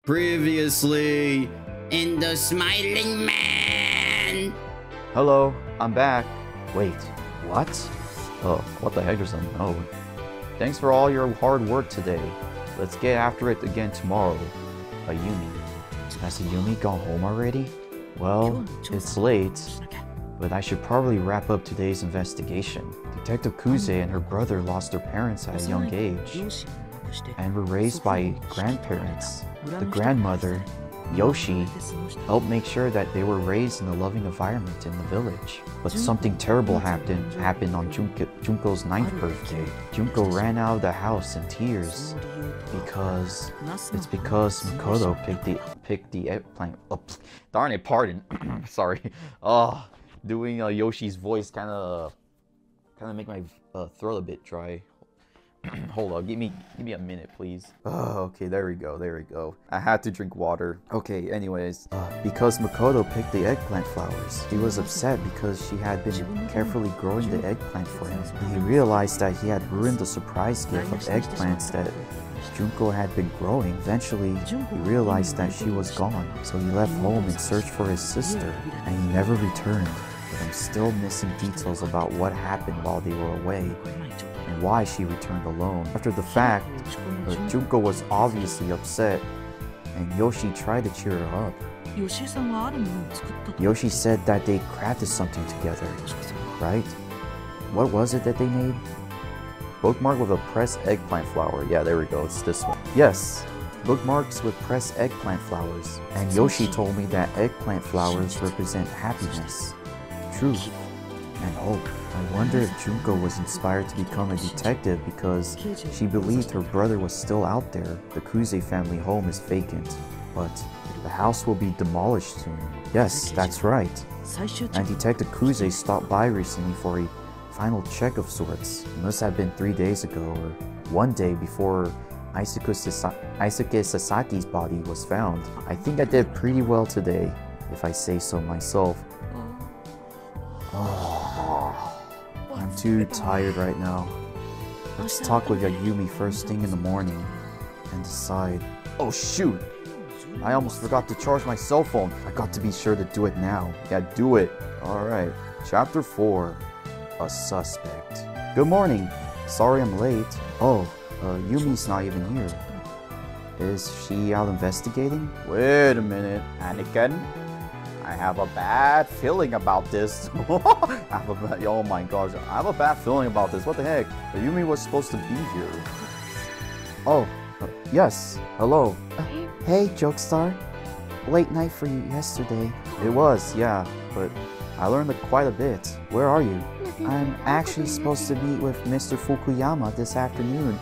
Previously in the Smiling Man. Hello, I'm back. Wait, what? Oh, what the heck is a node? Thanks for all your hard work today. Let's get after it again tomorrow. Ayumi. Has Ayumi gone home already? Well, it's late, but I should probably wrap up today's investigation. Detective Kuze and her brother lost their parents at a young age and were raised by grandparents. The grandmother, Yoshi, helped make sure that they were raised in a loving environment in the village. But something terrible happened on Junko's 9th birthday. Junko ran out of the house in tears because Makoto picked the eggplant. Oh, darn it, pardon. Sorry. Doing Yoshi's voice kind of make my throat a bit dry. Hold on, give me a minute, please. Okay, there we go. I had to drink water. Okay, anyways, because Makoto picked the eggplant flowers, he was upset because she had been carefully growing the eggplant for him. He realized that he had ruined the surprise gift of eggplants that Junko had been growing. Eventually, he realized that she was gone, so he left home in search for his sister, and he never returned. But I'm still missing details about what happened while they were away, and why she returned alone. After the fact, Junko was obviously upset, and Yoshi tried to cheer her up. Yoshi said that they crafted something together, right? What was it that they made? Bookmark with a pressed eggplant flower. Yeah, there we go, it's this one. Yes, bookmarks with pressed eggplant flowers. And Yoshi told me that eggplant flowers represent happiness, truth, and hope. I wonder if Junko was inspired to become a detective because she believed her brother was still out there. The Kuze family home is vacant, but the house will be demolished soon. Yes, that's right. And Detective Kuze stopped by recently for a final check of sorts. It must have been 3 days ago, or one day before Aisuke Sasaki's body was found. I think I did pretty well today, if I say so myself. I'm too tired right now. Let's talk with Ayumi first thing in the morning and decide. Oh shoot! I almost forgot to charge my cell phone. I got to be sure to do it now. Yeah, do it. Alright. Chapter 4. A Suspect. Good morning. Sorry I'm late. Oh, Yumi's not even here. Is she out investigating? Wait a minute, Anakin. I have a bad feeling about this. Oh my gosh, I have a bad feeling about this. What the heck? Yumi was supposed to be here. Oh, yes. Hello. Hey, Jokestar. Late night for you yesterday. It was, yeah, but I learned quite a bit. Where are you? I'm actually supposed to meet with Mr. Fukuyama this afternoon.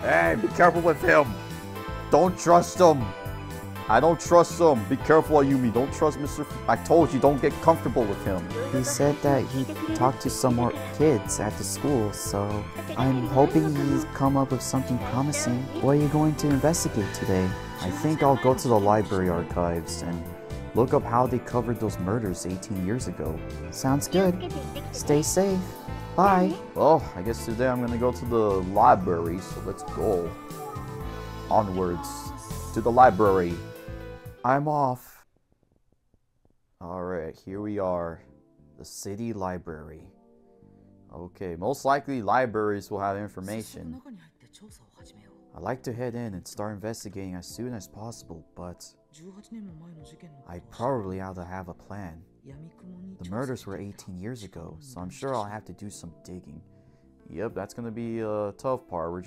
Hey, be careful with him. Don't trust him. I don't trust him. Be careful, Ayumi. Don't trust Mr. I told you, don't get comfortable with him. He said that he talked to some more kids at the school, so I'm hoping he's come up with something promising. What are you going to investigate today? I think I'll go to the library archives and look up how they covered those murders 18 years ago. Sounds good. Stay safe. Bye. Well, I guess today I'm gonna go to the library, so let's go. Onwards to the library. I'm off. Alright, here we are. The city library. Okay, most likely libraries will have information. I'd like to head in and start investigating as soon as possible, but I probably ought to have a plan. The murders were 18 years ago, so I'm sure I'll have to do some digging. Yep, that's gonna be a tough part.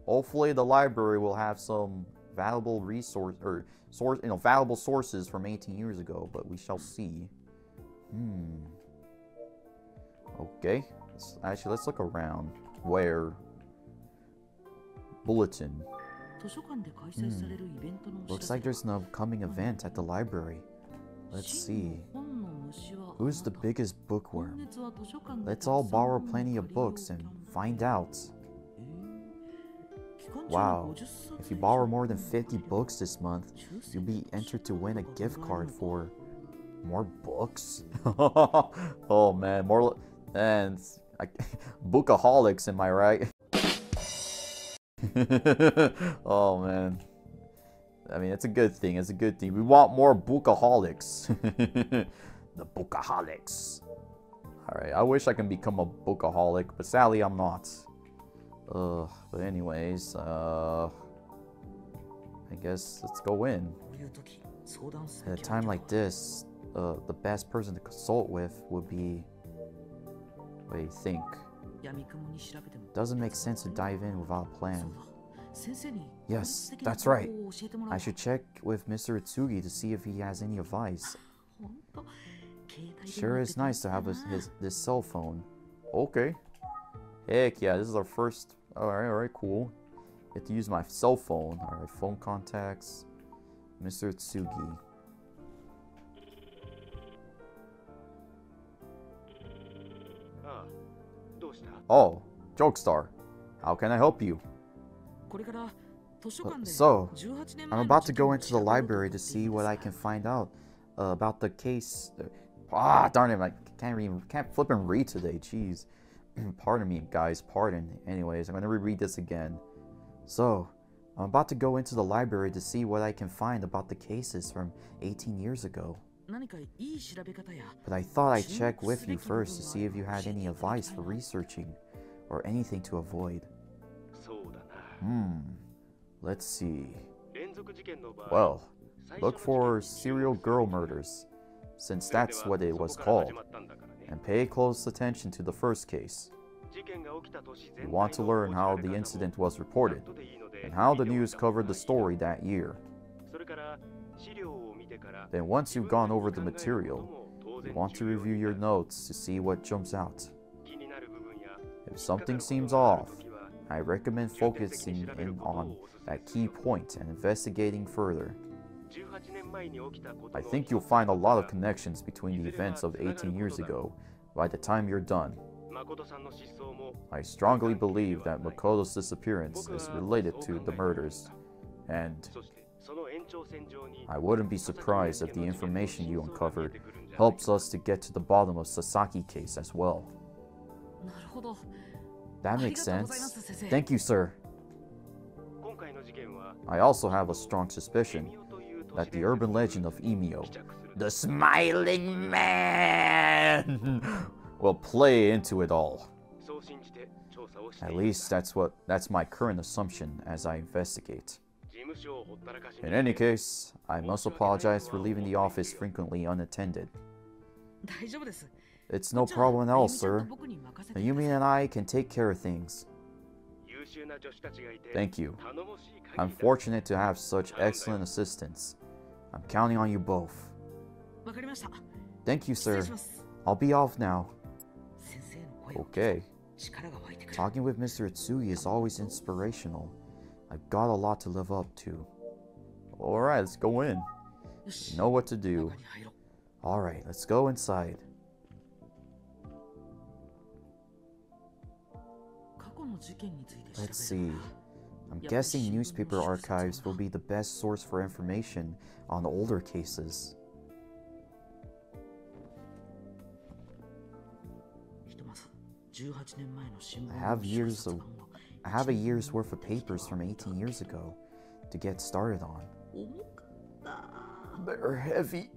Hopefully the library will have some valuable valuable sources from 18 years ago, but we shall see. Okay, let's look around. Where? Bulletin. Looks like there's an upcoming event at the library. Let's see. Who's the biggest bookworm? Let's all borrow plenty of books and find out. Wow, if you borrow more than 50 books this month, you'll be entered to win a gift card for more books. Oh man, more and bookaholics, am I right? Oh man, I mean, it's a good thing. It's a good thing. We want more bookaholics. The bookaholics. Alright, I wish I can become a bookaholic, but sadly I'm not. But anyways, I guess let's go in. At a time like this, the best person to consult with would be... What do you think? Doesn't make sense to dive in without a plan. Yes, that's right. I should check with Mr. Itsugi to see if he has any advice. Sure is nice to have this cell phone. Okay. Heck yeah, this is our first... Alright, cool. Get to use my cell phone. Alright, phone contacts. Mr. Itsugi. Oh, Jokestar. How can I help you? So, I'm about to go into the library to see what I can find out about the case. Darn it, I can't flip and read today, jeez. Pardon me, guys, pardon. Anyways, I'm gonna reread this again. So, I'm about to go into the library to see what I can find about the cases from 18 years ago. But I thought I'd check with you first to see if you had any advice for researching, or anything to avoid. Let's see. Well, look for serial girl murders, since that's what it was called, and pay close attention to the first case. You want to learn how the incident was reported, and how the news covered the story that year. Then once you've gone over the material, you want to review your notes to see what jumps out. If something seems off, I recommend focusing in on that key point and investigating further. I think you'll find a lot of connections between the events of 18 years ago by the time you're done. I strongly believe that Makoto's disappearance is related to the murders, and I wouldn't be surprised if the information you uncovered helps us to get to the bottom of Sasaki case as well. That makes sense. Thank you, sir. I also have a strong suspicion that the urban legend of Emio, the Smiling Man, will play into it all. At least that's my current assumption as I investigate. In any case, I must apologize for leaving the office frequently unattended. It's no problem at all, sir. Ayumi and I can take care of things. Thank you. I'm fortunate to have such excellent assistants. I'm counting on you both. Thank you, sir. I'll be off now. Okay. Talking with Mr. Itsugi is always inspirational. I've got a lot to live up to. Alright, let's go in. You know what to do. Alright, let's go inside. Let's see. I'm guessing newspaper archives will be the best source for information on older cases. I have a year's worth of papers from 18 years ago to get started on. They're heavy.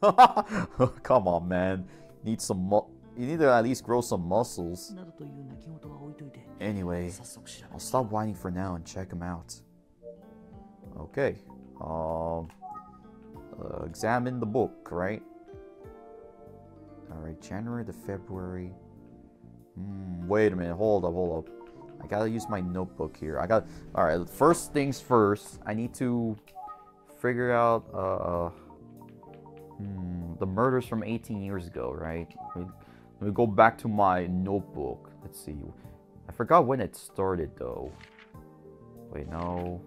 Come on, man. You need to at least grow some muscles. Anyway, I'll stop whining for now and check them out. Okay. Examine the book, right? Alright, January to February. Wait a minute, hold up. I gotta use my notebook here. Alright, first things first, I need to figure out the murders from 18 years ago, right? Let me go back to my notebook. Let's see. I forgot when it started though. Wait, no.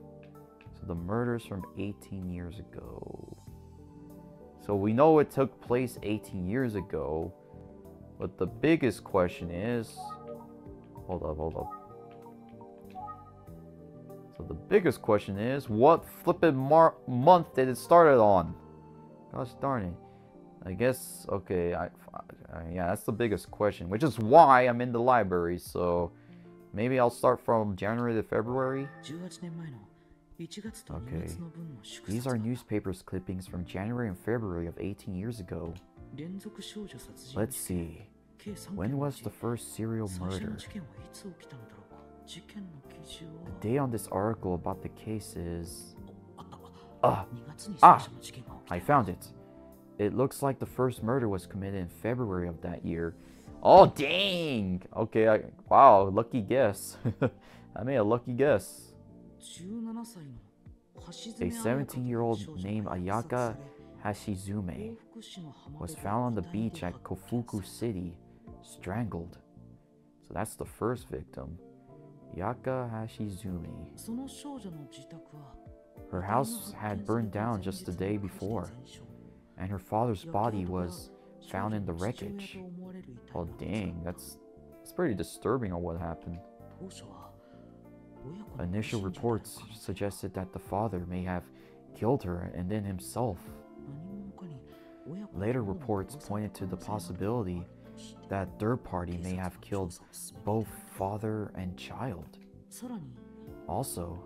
So the murders from 18 years ago. So we know it took place 18 years ago. But the biggest question is... Hold up. So the biggest question is, what flippin' month did it start on? Gosh darn it. I guess, okay, yeah, that's the biggest question. Which is why I'm in the library, so... Maybe I'll start from January to February? Okay. These are newspapers clippings from January and February of 18 years ago. Let's see. When was the first serial murder? The date on this article about the case is... I found it. It looks like the first murder was committed in February of that year. Oh, dang! Okay, wow, lucky guess. I made a lucky guess. A 17-year-old named Ayaka Hashizume was found on the beach at Kofuku City, strangled. So that's the first victim. Ayaka Hashizume. Her house had burned down just the day before, and her father's body was found in the wreckage. Oh dang, that's pretty disturbing on what happened. Initial reports suggested that the father may have killed her and then himself. Later reports pointed to the possibility that third party may have killed both father and child. Also,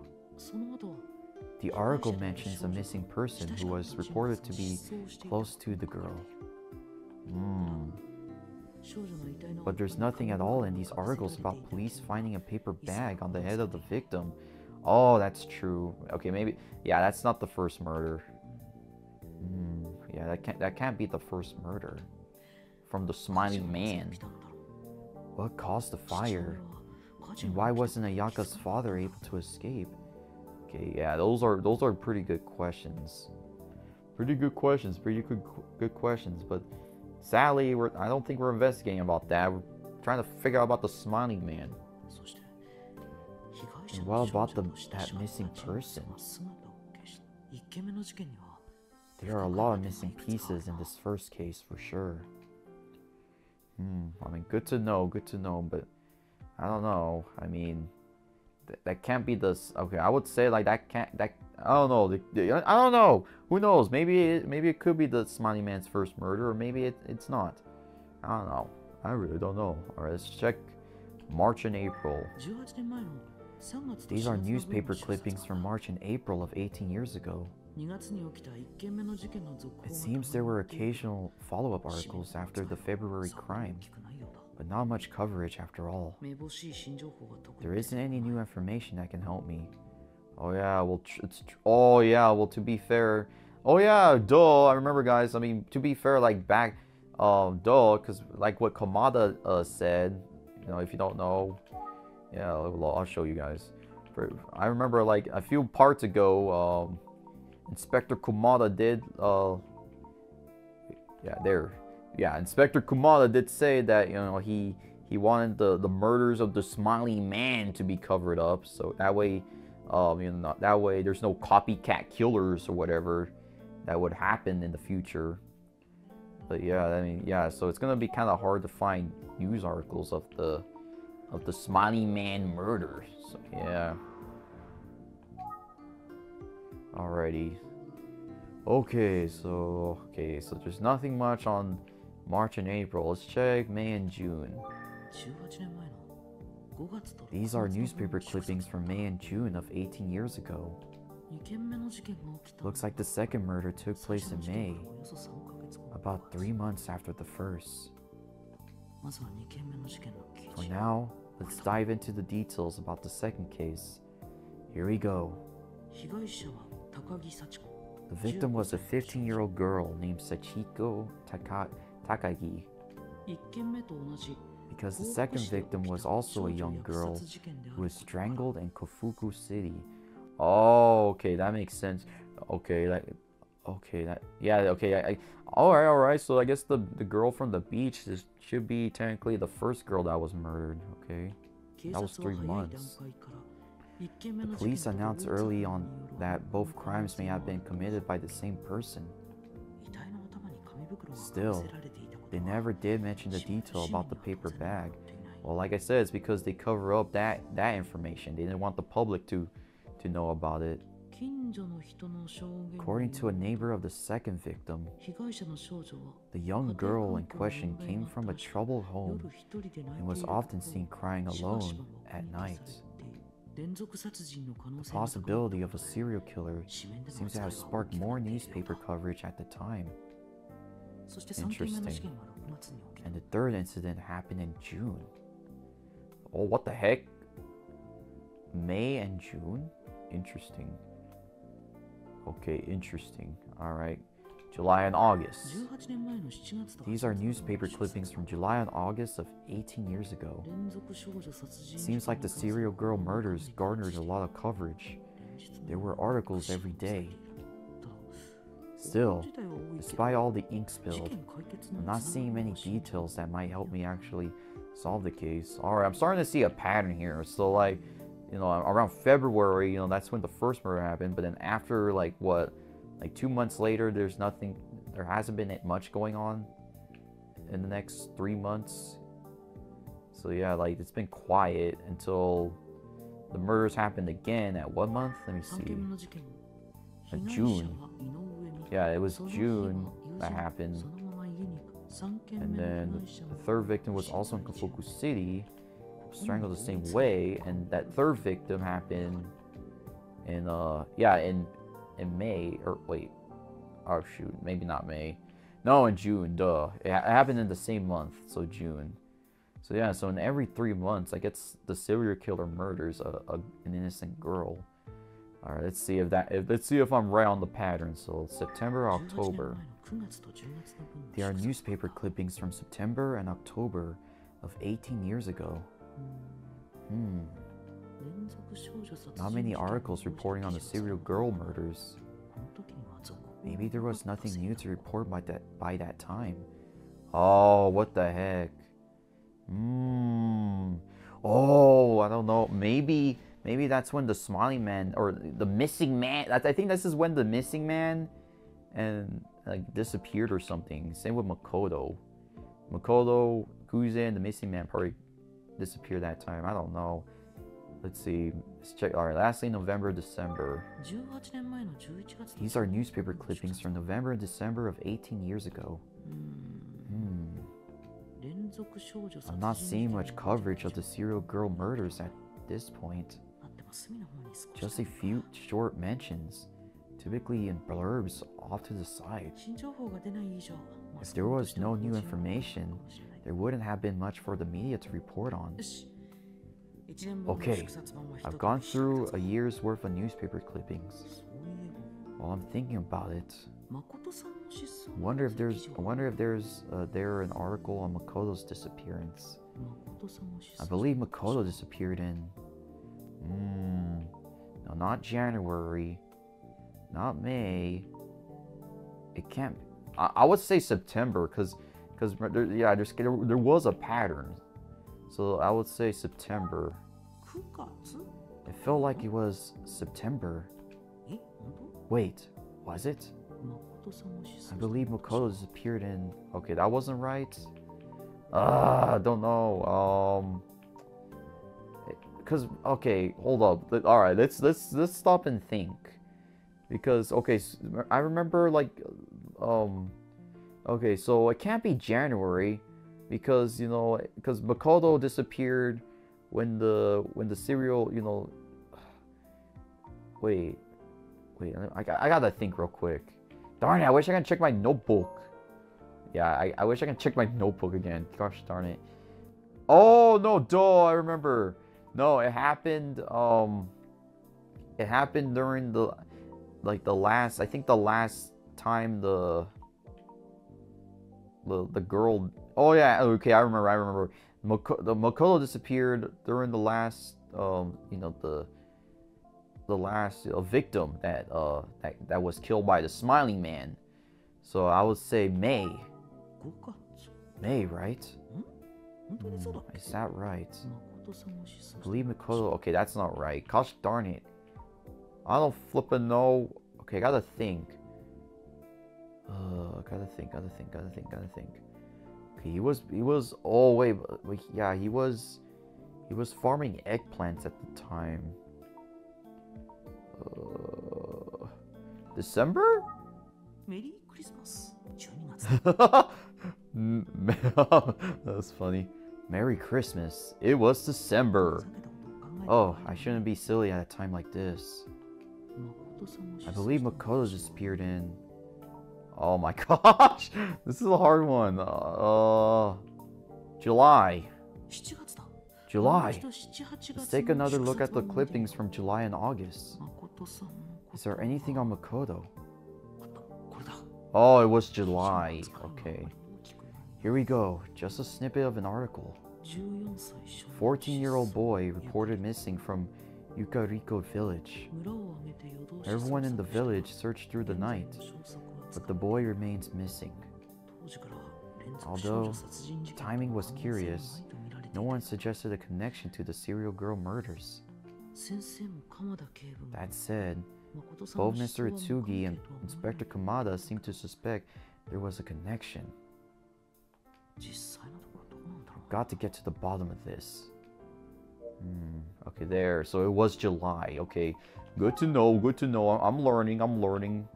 the article mentions a missing person who was reported to be close to the girl. But there's nothing at all in these articles about police finding a paper bag on the head of the victim. Oh, that's true. Okay, maybe, yeah, that's not the first murder. Yeah, that can't be the first murder. From the smiling man. What caused the fire? And why wasn't Ayaka's father able to escape? Okay, yeah, those are pretty good questions. Pretty good questions, but sadly, I don't think we're investigating about that. We're trying to figure out about the smiling man. And what about that missing person? There are a lot of missing pieces in this first case for sure. I mean, good to know, but I don't know. I mean, that can't be the... Okay, I would say like I don't know. I don't know. Who knows? Maybe it could be the Smiley Man's first murder, or maybe it's not. I don't know. I really don't know. All right, let's check March and April. These are newspaper clippings from March and April of 18 years ago. It seems there were occasional follow-up articles after the February crime, but not much coverage after all. There isn't any new information that can help me. Oh yeah, well, to be fair, oh yeah, duh, I remember, guys. I mean, to be fair, like back, duh, because like what Kamada said, you know, if you don't know, yeah, I'll show you guys. I remember like a few parts ago, Inspector Kumada did, Inspector Kumada did say that, you know, he wanted the murders of the Smiling Man to be covered up, so that way, you know, that way there's no copycat killers or whatever that would happen in the future. But yeah, I mean, yeah, so it's gonna be kind of hard to find news articles of the Smiling Man murders. So yeah. Alrighty. Okay, so there's nothing much on March and April. Let's check May and June. These are newspaper clippings from May and June of 18 years ago. Looks like the second murder took place in May, about 3 months after the first. For now, let's dive into the details about the second case. Here we go. The victim was a 15-year-old girl named Sachiko Takagi. Because the second victim was also a young girl who was strangled in Kofuku City. Oh, okay, that makes sense. Okay, all right. So I guess the girl from the beach should be technically the first girl that was murdered. Okay, that was 3 months. The police announced early on that both crimes may have been committed by the same person. Still, they never did mention the detail about the paper bag. Well, like I said, it's because they cover up that information. They didn't want the public to know about it. According to a neighbor of the second victim, the young girl in question came from a troubled home and was often seen crying alone at night. The possibility of a serial killer seems to have sparked more newspaper coverage at the time. Interesting. And the third incident happened in June. Oh, what the heck? May and June? Interesting. Okay, interesting. Alright. July and August. These are newspaper clippings from July and August of 18 years ago. Seems like the serial girl murders garnered a lot of coverage. There were articles every day. Still, despite all the ink spilled, I'm not seeing many details that might help me actually solve the case. Alright, I'm starting to see a pattern here. So like, you know, around February, you know, that's when the first murder happened. But then after like what? Like 2 months later, there's nothing, there hasn't been much going on in the next 3 months. So yeah, like it's been quiet until the murders happened again at what month? Let me see. June. Yeah, it was June that happened. And then the third victim was also in Kafuku City, strangled the same way. And that third victim happened in, in May, or wait, oh shoot, maybe not May. No, in June, duh. It happened in the same month, so June. So yeah, so in every 3 months, I guess the serial killer murders an innocent girl. All right, let's see if I'm right on the pattern. So September, October. There are newspaper clippings from September and October of 18 years ago. Not many articles reporting on the serial girl murders. Maybe there was nothing new to report by that time. Oh, what the heck? Oh, I don't know. Maybe that's when the smiling man or the missing man. I think this is when the missing man and like disappeared or something. Same with Makoto. Makoto, Kuze, and the missing man probably disappeared that time. I don't know. Let's see. Let's check. All right. Lastly, November, December. These are newspaper clippings from November and December of 18 years ago. I'm not seeing much coverage of the serial girl murders at this point. Just a few short mentions, typically in blurbs off to the side. If there was no new information, there wouldn't have been much for the media to report on. Okay, I've gone through a year's worth of newspaper clippings. While I'm thinking about it, I wonder if there's an article on Makoto's disappearance. I believe Makoto disappeared in no, not January, not May. It can't. I would say September, because there was a pattern. So I would say September. It felt like it was September. Wait, was it? I believe Makoto disappeared in. Okay, that wasn't right. I don't know. Because okay, hold up. All right, let's stop and think. Because okay, I remember like okay, so it can't be January. Because because Makoto disappeared when the serial, wait, I gotta think real quick. Darn it, I wish I could check my notebook. Yeah, I wish I could check my notebook again. Gosh darn it. Oh no, duh, I remember. No, it happened during the last, I think the last time the girl. Oh yeah, okay, I remember. The Makoto disappeared during the last, the last victim that was killed by the smiling man. So I would say May. May, right? Is that right? I believe Makoto. Okay, that's not right. Gosh darn it. I don't flippin' know. Okay, I gotta think. Gotta think. Okay, he was. Oh wait, yeah, he was farming eggplants at the time. December? Merry Christmas. That's funny. Merry Christmas. It was December. Oh, I shouldn't be silly at a time like this. I believe Makoto disappeared in... Oh my gosh! This is a hard one. July. July. Let's take another look at the clippings from July and August. Is there anything on Makoto? Oh, it was July. Okay. Here we go. Just a snippet of an article. 14-year-old boy reported missing from Yukariko village. Everyone in the village searched through the night, but the boy remains missing. Although the timing was curious, no one suggested a connection to the serial girl murders. That said, both Mr. Itsugi and Inspector Kamada seemed to suspect there was a connection. I've got to get to the bottom of this. Okay, there. So it was July. Okay, good to know. Good to know. I'm learning. I'm learning.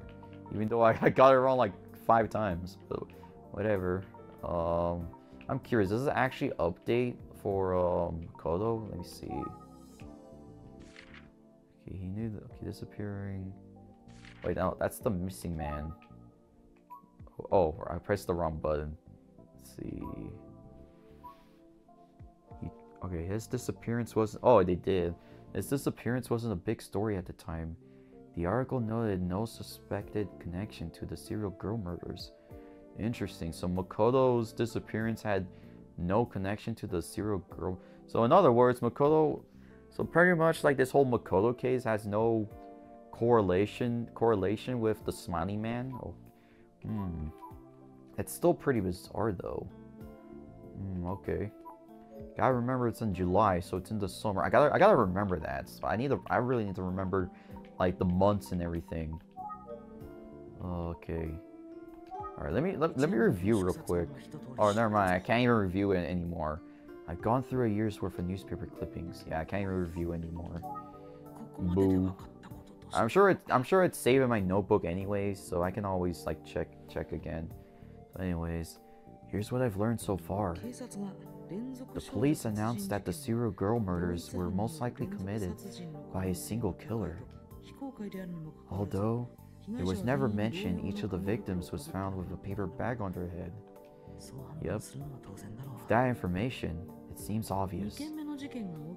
Even though I got it wrong like 5 times. But whatever. I'm curious. Does it actually update for Kodo? Let me see. Okay, he knew that. Okay, disappearing. Wait, no, that's the missing man. Oh, I pressed the wrong button. Let's see. Okay, his disappearance wasn't... Oh, they did. His disappearance wasn't a big story at the time. The article noted no suspected connection to the serial girl murders. Interesting. So Makoto's disappearance had no connection to the serial girl... So in other words, Makoto... So pretty much like this whole Makoto case has no correlation with the Smiley Man. Oh. It's still pretty bizarre though. Okay. Gotta remember it's in July, so it's in the summer. I gotta remember that. So I really need to remember like the months and everything. Okay. Alright, let me review real quick. Oh, never mind. I can't even review it anymore. I've gone through a year's worth of newspaper clippings. Yeah, I can't even review anymore. Boo. I'm sure it's saved in my notebook anyways, so I can always like check again. So anyways, here's what I've learned so far. The police announced that the serial girl murders were most likely committed by a single killer. Although it was never mentioned each of the victims was found with a paper bag on their head. Yep. With that information, it seems obvious.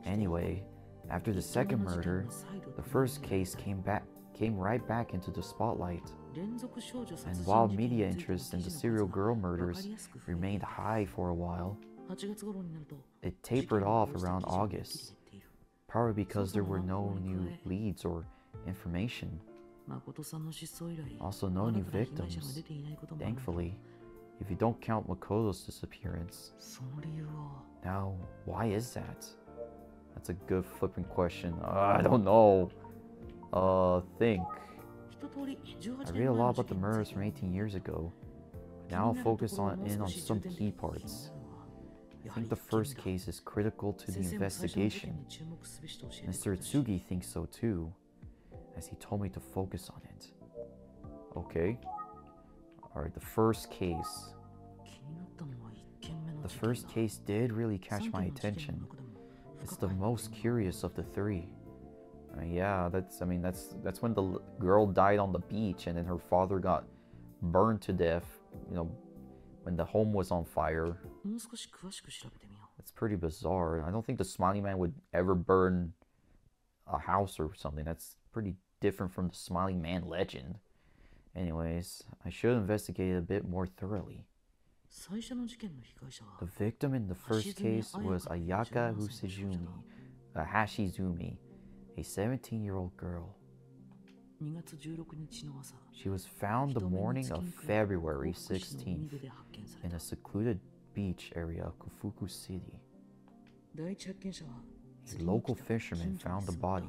Anyway, after the second murder, the first case came right back into the spotlight. And while media interest in the serial girl murders remained high for a while, it tapered off around August, probably because there were no new leads or information. Also no new victims, thankfully, if you don't count Makoto's disappearance. Now, why is that? That's a good flipping question. I don't know. Think. I read a lot about the murders from 18 years ago. Now I'll focus in on some key parts. I think the first case is critical to the investigation. Mr. Itsugi thinks so too, as he told me to focus on it. Okay. Alright, the first case. The first case did really catch my attention. It's the most curious of the 3. Yeah, that's when the girl died on the beach and then her father got burned to death, you know, when the home was on fire. It's pretty bizarre. I don't think the Smiley Man would ever burn a house or something. That's pretty different from the Smiley Man legend. Anyways, I should investigate it a bit more thoroughly. The victim in the first case was Ayaka Hashizumi, a 17-year-old girl. She was found the morning of February 16th in a secluded beach area of Kufuku City. A local fisherman found the body.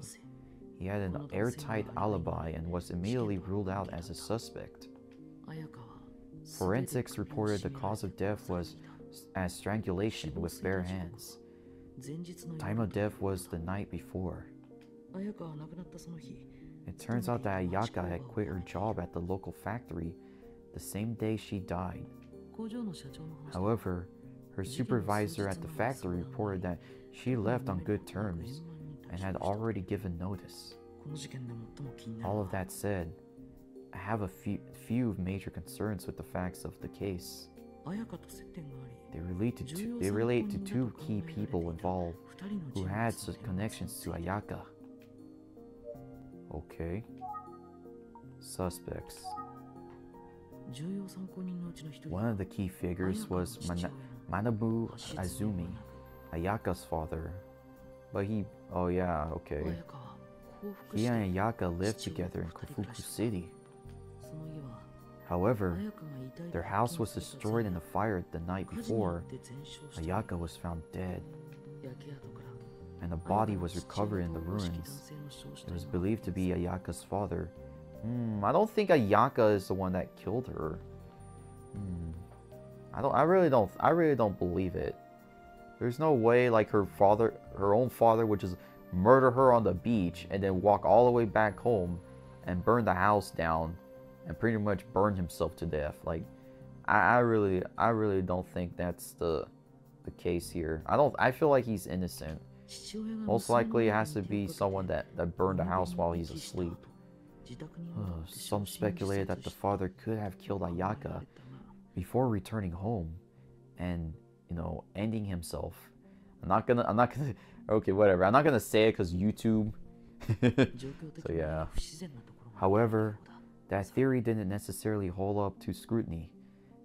He had an airtight alibi and was immediately ruled out as a suspect. Forensics reported the cause of death was as strangulation with bare hands. Time of death was the night before. It turns out that Ayaka had quit her job at the local factory the same day she died. However, her supervisor at the factory reported that she left on good terms and had already given notice. この事件で最も気になる All の of は that said, I have a few major concerns with the facts of the case. 綾香と接点があり They relate to two key people involved 二人の who 人 had 物の connections to Ayaka. Okay. Suspects. 重要参考人のうちの一人 One of the key figures was Manabu Azumi, Ayaka's father. But oh yeah, okay. 綾香は幸福 He して and Ayaka lived together in Kofuku City. その家は However, 綾香が遺体 their で house was destroyed in a fire the night 火事によ before って全焼した Ayaka was found dead, 焼け跡から and the body was recovered in the ruins. It was believed to be Ayaka's father. I don't think Ayaka is the one that killed her. I really don't believe it. There's no way like her own father would just murder her on the beach and then walk all the way back home and burn the house down and pretty much burn himself to death. Like I really don't think that's the case here. I feel like he's innocent. Most likely it has to be someone that burned the house while he's asleep. Some speculated that the father could have killed Ayaka before returning home and, ending himself. I'm not gonna okay, whatever. I'm not gonna say it because YouTube. So yeah. However, that theory didn't necessarily hold up to scrutiny.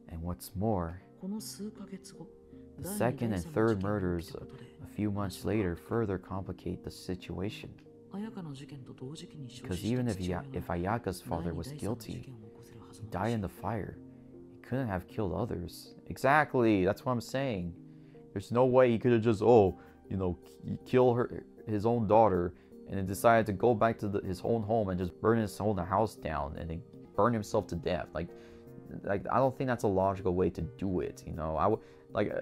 And what's more, the second and third murders a few months later further complicate the situation. Because even if Ayaka's father was guilty, he died in the fire. He couldn't have killed others. Exactly, that's what I'm saying. There's no way he could have just, kill his own daughter and then decided to go back to his own home and just burn his own house down and then burn himself to death. Like I don't think that's a logical way to do it. I would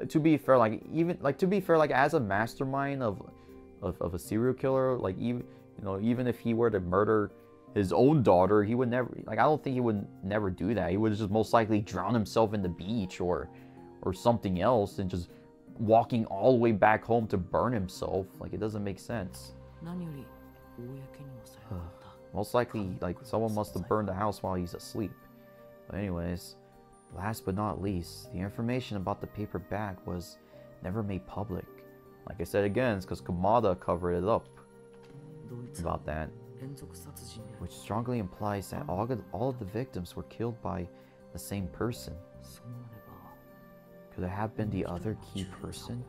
to be fair, as a mastermind of a serial killer, like even if he were to murder his own daughter, he would never, I don't think he would never do that. He would just most likely drown himself in the beach or something else and just walking all the way back home to burn himself. Like, it doesn't make sense. Most likely, someone must have burned the house while he's asleep. But anyways, last but not least, the information about the paper bag was never made public. Like I said again, it's because Kamada covered it up about that, which strongly implies that all of the victims were killed by the same person. Could it have been the other key person?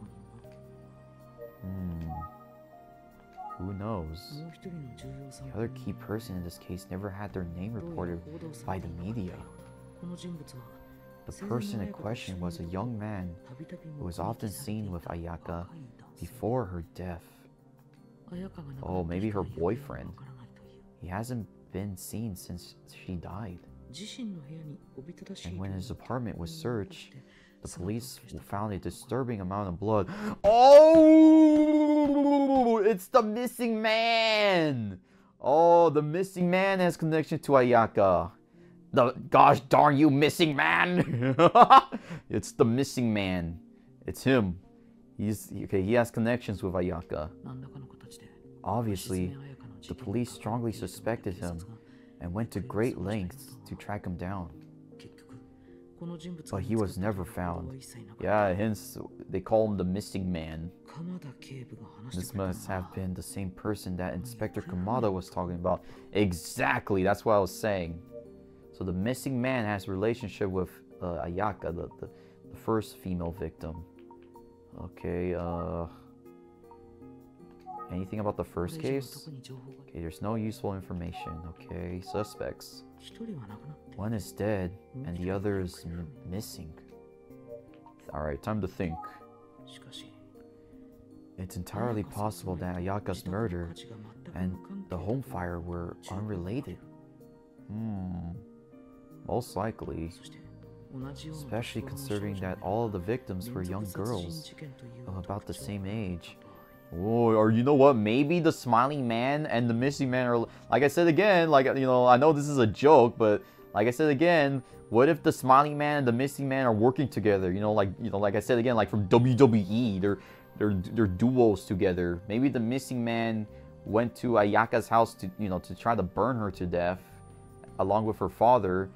Who knows? The other key person in this case never had their name reported by the media. The person in question was a young man who was often seen with Ayaka before her death. Oh, maybe her boyfriend. He hasn't been seen since she died. And when his apartment was searched, the police found a disturbing amount of blood. Oh, it's the missing man. Oh, the missing man has connection to Ayaka. The gosh darn you, missing man. It's the missing man. It's him. He has connections with Ayaka. Obviously, the police strongly suspected him and went to great lengths to track him down. But he was never found. Yeah, hence they call him the missing man. This must have been the same person that Inspector Kamada was talking about. Exactly, that's what I was saying. So the missing man has a relationship with Ayaka, the first female victim. Okay, anything about the first case? Okay, there's no useful information. Okay, suspects. One is dead, and the other is missing. Alright, time to think. It's entirely possible that Ayaka's murder and the home fire were unrelated. Most likely. Especially considering that all of the victims were young girls of about the same age. Oh, or you know what? Maybe the smiling man and the missing man are, like I said again, I know this is a joke, but like I said again, what if the smiling man and the missing man are working together? Like I said again, like from WWE, they're duos together. Maybe the missing man went to Ayaka's house to, to try to burn her to death, along with her father.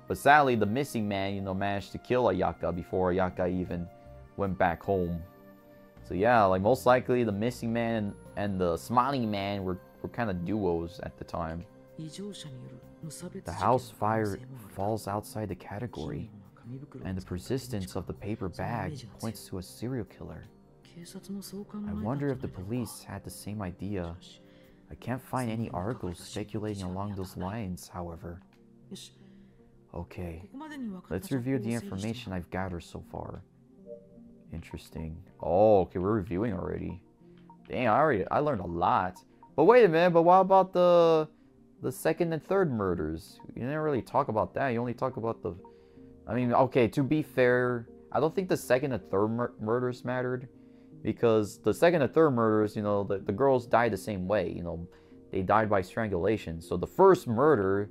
But sadly, the missing man, managed to kill Ayaka before Ayaka even went back home. So yeah, like most likely the missing man and the smiling man were kind of duos at the time. The house fire falls outside the category, and the persistence of the paper bag points to a serial killer. I wonder if the police had the same idea. I can't find any articles speculating along those lines, however. Okay, let's review the information I've gathered so far. Interesting. Oh, okay, we're reviewing already. Dang, I learned a lot. But wait a minute, but what about the second and third murders? You didn't really talk about that. You only talk about the... I mean, okay, to be fair, I don't think the second and third murders mattered. Because the second and third murders, the girls died the same way. They died by strangulation. So the first murder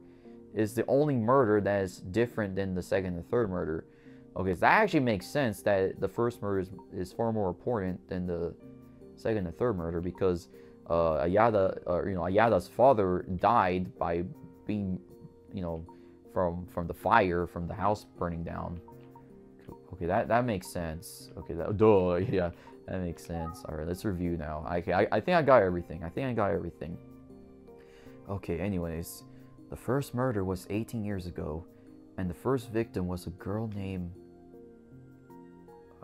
is the only murder that is different than the second and third murder. Okay, so that actually makes sense that the first murder is far more important than the second and third murder, because Ayada's father died by being, from the fire, from the house burning down. Okay, that makes sense. Okay, yeah, that makes sense. All right, let's review now. I think I got everything. Okay, anyways, the first murder was 18 years ago, and the first victim was a girl named...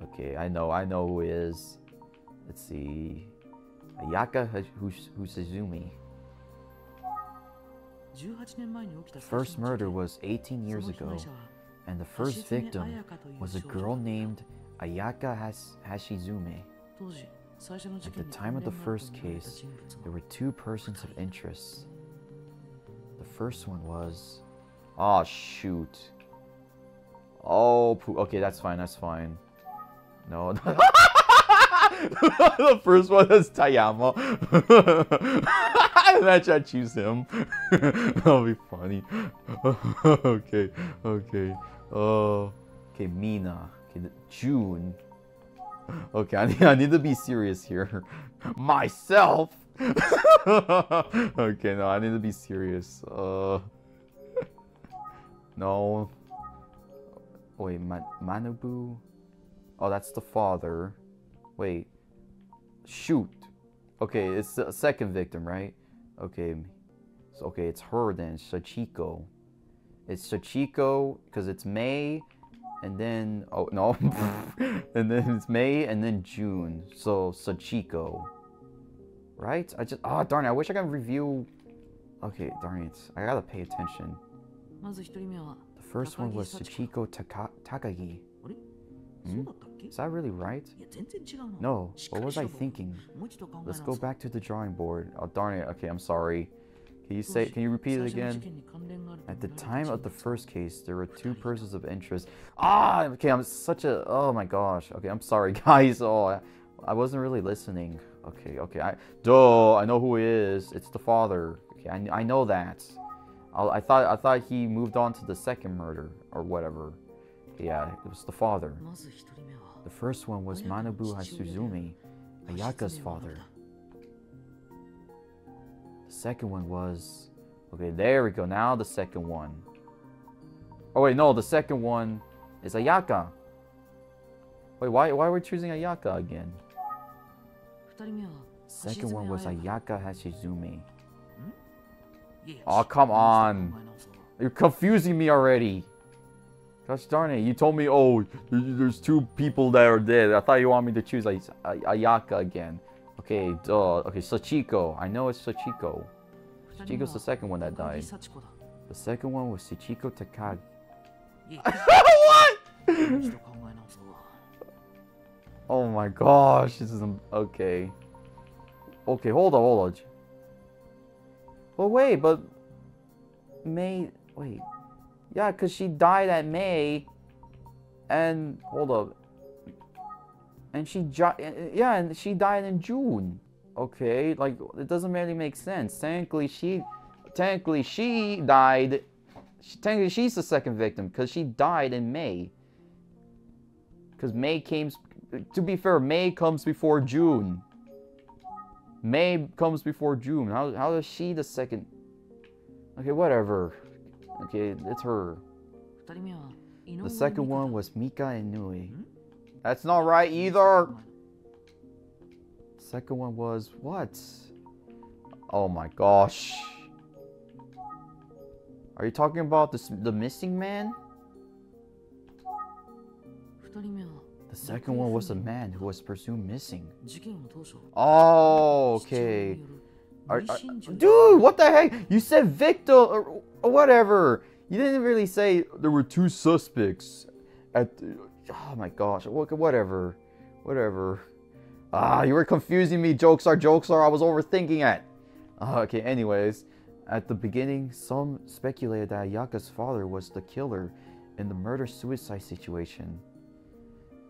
Okay, I know who it is. Let's see. Ayaka Husuzumi. The first murder was 18 years ago, and the first victim was a girl named Ayaka Hashizume. At the time of the first case, there were two persons of interest. The first one was... Oh, shoot. Oh, okay, that's fine. No. The first one is Tayama. Imagine I choose him. That'll be funny. Okay. Okay, Mina. Okay, June. Okay, I need to be serious here. Myself. Okay, no, I need to be serious. No. Wait, Manabu. Oh, that's the father. Wait. Shoot. Okay, it's the second victim, right? Okay. So, okay, it's her then. Sachiko. It's Sachiko because it's May, and then... Oh, no. And then it's May, and then June. So, Sachiko. Right? Oh, darn it. I wish I could review... Okay, darn it. I gotta pay attention. The first one was Sachiko Takagi. Hmm? Is that really right? No, what was I thinking? Let's go back to the drawing board. Oh, darn it. Okay, I'm sorry. Can you repeat it again? At the time of the first case, there were two persons of interest. Ah, okay, I'm such a... Oh my gosh. Okay, I'm sorry, guys. Oh, I wasn't really listening. Okay. I know who it is. It's the father. Okay, I know that. I thought he moved on to the second murder or whatever. Yeah, it was the father. The first one was Manabu Hasuzumi, Ayaka's father. The second one was... Okay, there we go. Now the second one. Oh wait, no, the second one is Ayaka. Wait, why are we choosing Ayaka again? Second one was Ayaka Hashizumi. Oh, come on. You're confusing me already. Gosh darn it. You told me, oh, there's two people that are dead. I thought you want me to choose Ayaka again. Okay, okay, Sachiko. I know it's Sachiko. Sachiko's the second one that died. The second one was Sachiko Takagi. What? Oh my gosh, this is... Okay. Okay, hold on. But wait, but... May... Wait. Yeah, because she died at May. And... Hold up. And she... Yeah, and she died in June. Okay, like, it doesn't really make sense. Technically, she died... Technically, she's the second victim, because she died in May. Because May came... To be fair, May comes before June. May comes before June. How is she the second? Okay, whatever. Okay, it's her. 二人目は井上 The second 美香 one だ was Mika Inui. That's not right either. Second one was what? Oh my gosh. Are you talking about the missing man? 二人目は The second one was a man who was presumed missing. 事件を当初 Oh, 父親 okay. による Are- 無心中 Dude, what the heck? You said victim or whatever. You didn't really say there were two suspects at the, oh my gosh. Whatever. You were confusing me, Jokestar Jokestar. I was overthinking it. Okay, anyways. At the beginning, some speculated that Ayaka's father was the killer in the murder-suicide situation.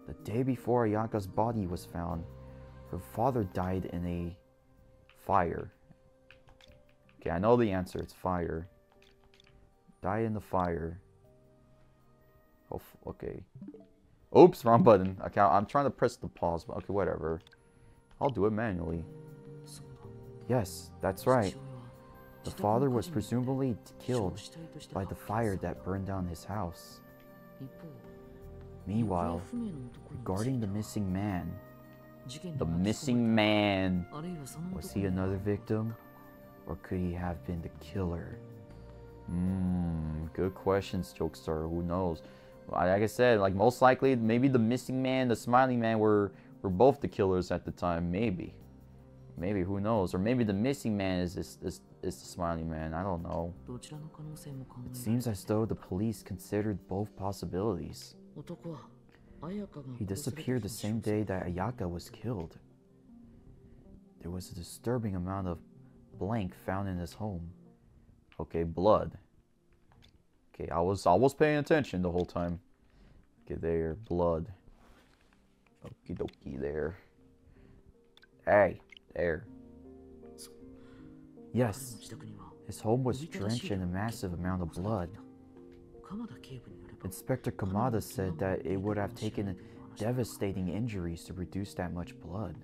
The day before Ayaka's body was found, her father died in a fire. Okay, I know the answer. It's fire. Died in the fire. Oh, okay. Oops, wrong button. Okay, I'm trying to press the pause, but okay, whatever. I'll do it manually. そうだ Yes, that's right. 父親は The 自宅 father の was 火事によって presumably 死 killed 傷死体として by the 発見 fire され that burned down his house. 一方 Meanwhile, 行方不明の男に regarding the ついては missing man, 事件に the 巻き込まれ missing man, たあるいはその was 男 he に another victim? Or could he have been the killer? Good questions, Jokestar. Who knows? Like I said, like most likely, maybe the missing man, the smiling man were both the killers at the time. Maybe, who knows? Or maybe the missing man is the smiling man. I don't know. どちらの可能性も考え It られ seems as though the police considered both possibilities. 男は綾香が He 殺された日 disappeared に the 死 same 亡され day that Ayaka was killed. There was a disturbing amount of blank found in his home. Okay, blood. Okay, I was paying attention the whole time. Okay, there, blood. Okie dokie, there. Hey, there. 彼の Yes, 自宅には his home was おびただしい drenched in a 量の massive 血 amount of 痕が blood. 鎌田警部によれば Inspector Kamada said that it would have taken devastating injuries to reduce that much blood.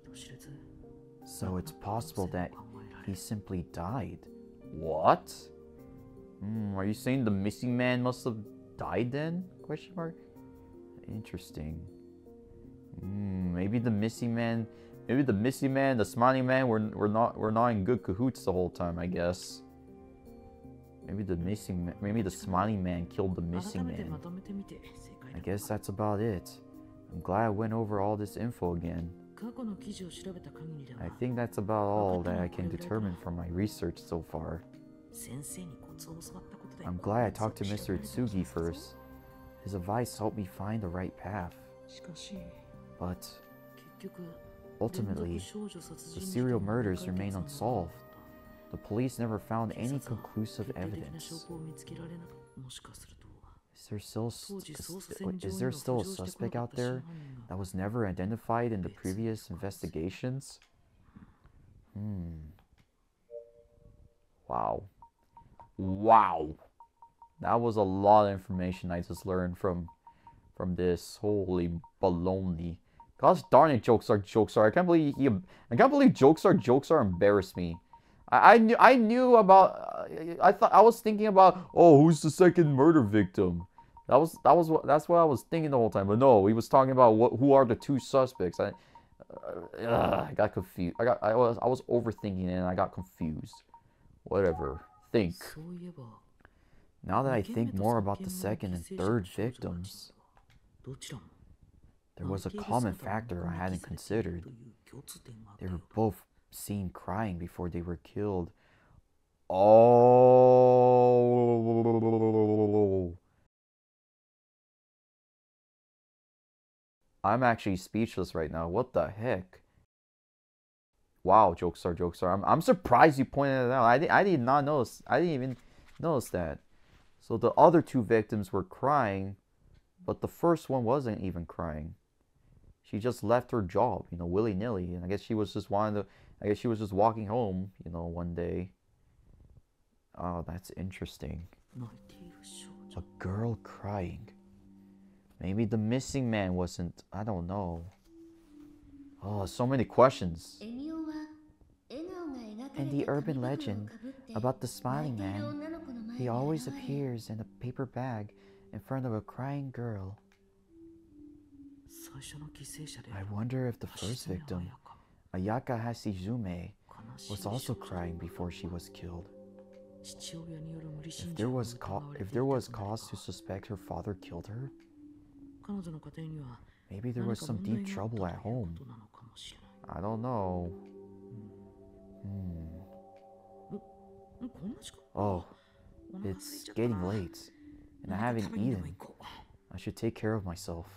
人知れず So it's possible that 考えられ he る simply died. What? Are you saying the missing man must have died then? Question mark. Interesting. Maybe the missing man, the smiling man were not in good cahoots the whole time. I guess. Maybe the smiling man killed the 改 missing めてま man. とめてみて正解 I だ guess that's about it. I'm glad I went over all this info again. 過去の記事を調べた限りでは I think that's about all that I can determine from my research so far. 先生にコツを教わったことで I'm glad I talked to Mr. Itsugi first. His advice helped me find the right path. しかし But 結局 ultimately, the serial murders remain unsolved. The police never found any conclusive evidence. Is there still a suspect out there that was never identified in the previous investigations? Wow. That was a lot of information I just learned from this. Holy baloney. Gosh darn it, Jokestar Jokestar. I can't believe Jokestar Jokestar embarrassed me. I knew about I was thinking about, oh, who's the second murder victim? That's what I was thinking the whole time. But no, he was talking about who are the two suspects. I got confused. I was overthinking it and I got confused. Whatever. Think. Now that I think more about the second and third victims, there was a common factor I hadn't considered. They were both seen crying before they were killed. Oh. I'm actually speechless right now. What the heck? Wow, Jokestar Jokestar. I'm surprised you pointed it out. I did not notice. I didn't even notice that. So the other two victims were crying, but the first one wasn't even crying. She just left her job, willy-nilly, and I guess she was just walking home, one day. Oh, that's interesting. A girl crying. Maybe the missing man wasn't. I don't know. Oh, so many questions. エミオは And the urban legend about the smiling man, he always appears in a paper bag in front of a crying girl. I wonder if the first victim, Ayaka Hashizume, was also crying before she was killed. If there was cause to suspect her father killed her, maybe there was some deep trouble at home. I don't know. Oh, it's getting late, and I haven't eaten. I should take care of myself.